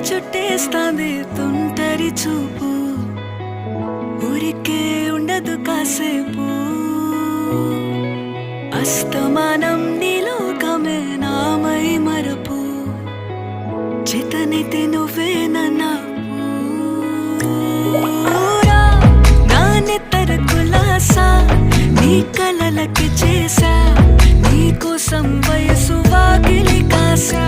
చుట్టేస్తాంది తుంటరి చూపు ఊరికే ఉండదు కాసేపు అస్తమానం నీలోకమే నామై మరపు చేతనైతే నువ్వే నన్నా నా నెత్తర కులాసా నీ కలలకి చేసా నీ కోసం వయసు వాకిలి కాసా